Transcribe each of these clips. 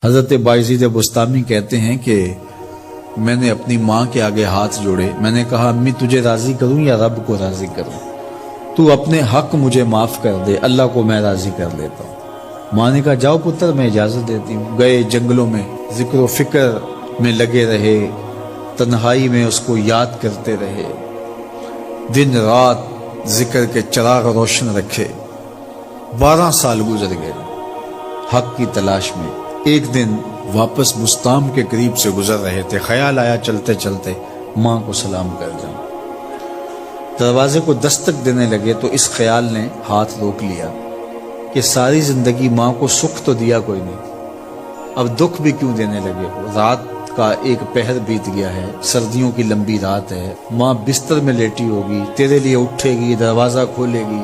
حضرت بایزید بستامی کہتے ہیں کہ میں نے اپنی ماں کے آگے ہاتھ جوڑے، میں نے کہا امی تجھے راضی کروں یا رب کو راضی کروں؟ تو اپنے حق مجھے معاف کر دے، اللہ کو میں راضی کر لیتا ہوں۔ ماں نے کہا جاؤ پتر میں اجازت دیتی ہوں۔ گئے جنگلوں میں ذکر و فکر میں لگے رہے، تنہائی میں اس کو یاد کرتے رہے، دن رات ذکر کے چراغ روشن رکھے۔ 12 سال گزر گئے حق کی تلاش میں۔ ایک دن واپس بستام کے قریب سے گزر رہے تھے، خیال آیا چلتے چلتے ماں کو سلام کر جاؤں۔ دروازے کو دستک دینے لگے تو اس خیال نے ہاتھ روک لیا کہ ساری زندگی ماں کو سکھ تو دیا کوئی نہیں، اب دکھ بھی کیوں دینے لگے ہو؟ رات کا ایک پہر بیت گیا ہے، سردیوں کی لمبی رات ہے، ماں بستر میں لیٹی ہوگی، تیرے لیے اٹھے گی، دروازہ کھولے گی۔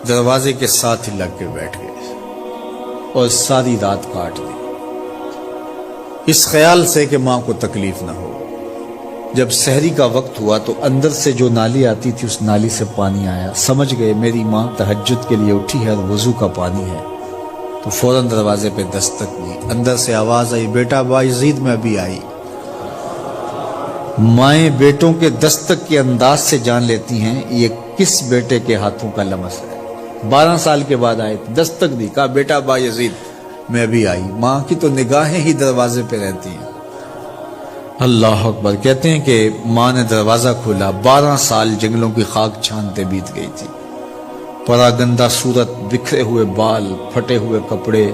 دروازے کے ساتھ ہی لگ کے بیٹھ گئے اور ساری رات کاٹ دی، اس خیال سے کہ ماں کو تکلیف نہ ہو۔ جب سحری کا وقت ہوا تو اندر سے جو نالی آتی تھی اس نالی سے پانی آیا، سمجھ گئے میری ماں تہجد کے لیے اٹھی ہے اور وضو کا پانی ہے، تو فوراً دروازے پہ دستک دی۔ اندر سے آواز آئی بیٹا بایزید میں ابھی آئی۔ مائیں بیٹوں کے دستک کے انداز سے جان لیتی ہیں یہ کس بیٹے کے ہاتھوں کا لمس ہے۔ 12 سال کے بعد آئے، دستک دی، کہا بیٹا بایزید میں ابھی آئی۔ ماں کی تو نگاہیں ہی دروازے پہ رہتی ہیں۔ اللہ اکبر۔ کہتے ہیں کہ ماں نے دروازہ کھولا، 12 سال جنگلوں کی خاک چھانتے بیت گئی تھی، پراگندہ صورت، بکھرے ہوئے بال، پھٹے ہوئے کپڑے۔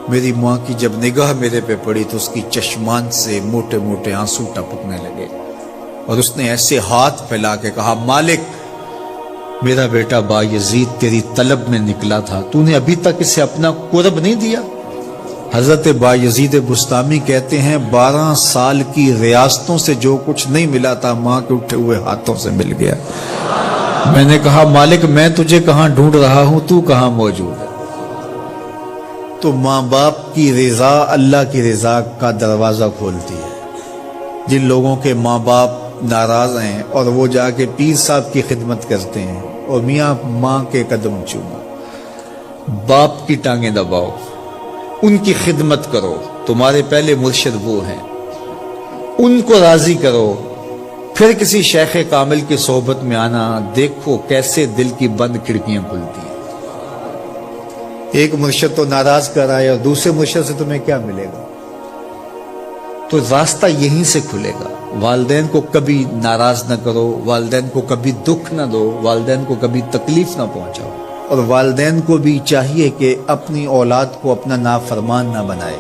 میری ماں کی جب نگاہ میرے پہ پڑی تو اس کی چشمان سے موٹے موٹے آنسو ٹپکنے لگے، اور اس نے ایسے ہاتھ پھیلا کے کہا مالک میرا بیٹا بایزید تیری طلب میں نکلا تھا، تو نے ابھی تک اسے اپنا قرب نہیں دیا۔ حضرت بایزید بستامی کہتے ہیں 12 سال کی ریاستوں سے جو کچھ نہیں ملا تھا ماں کے اٹھے ہوئے ہاتھوں سے مل گیا۔ میں نے کہا مالک میں تجھے کہاں ڈھونڈ رہا ہوں، تو کہاں موجود ہے؟ تو ماں باپ کی رضا اللہ کی رضا کا دروازہ کھولتی ہے۔ جن لوگوں کے ماں باپ ناراض ہیں اور وہ جا کے پیر صاحب کی خدمت کرتے ہیں اور میاں ماں کے قدم چومو، باپ کی ٹانگیں دباؤ، ان کی خدمت کرو، تمہارے پہلے مرشد وہ ہیں، ان کو راضی کرو، پھر کسی شیخ کامل کی صحبت میں آنا، دیکھو کیسے دل کی بند کھڑکیاں کھلتی ہیں۔ ایک مرشد تو ناراض کر آئے اور دوسرے مرشد سے تمہیں کیا ملے گا؟ تو راستہ یہیں سے کھلے گا۔ والدین کو کبھی ناراض نہ کرو، والدین کو کبھی دکھ نہ دو، والدین کو کبھی تکلیف نہ پہنچاؤ، اور والدین کو بھی چاہیے کہ اپنی اولاد کو اپنا نافرمان نہ بنائے۔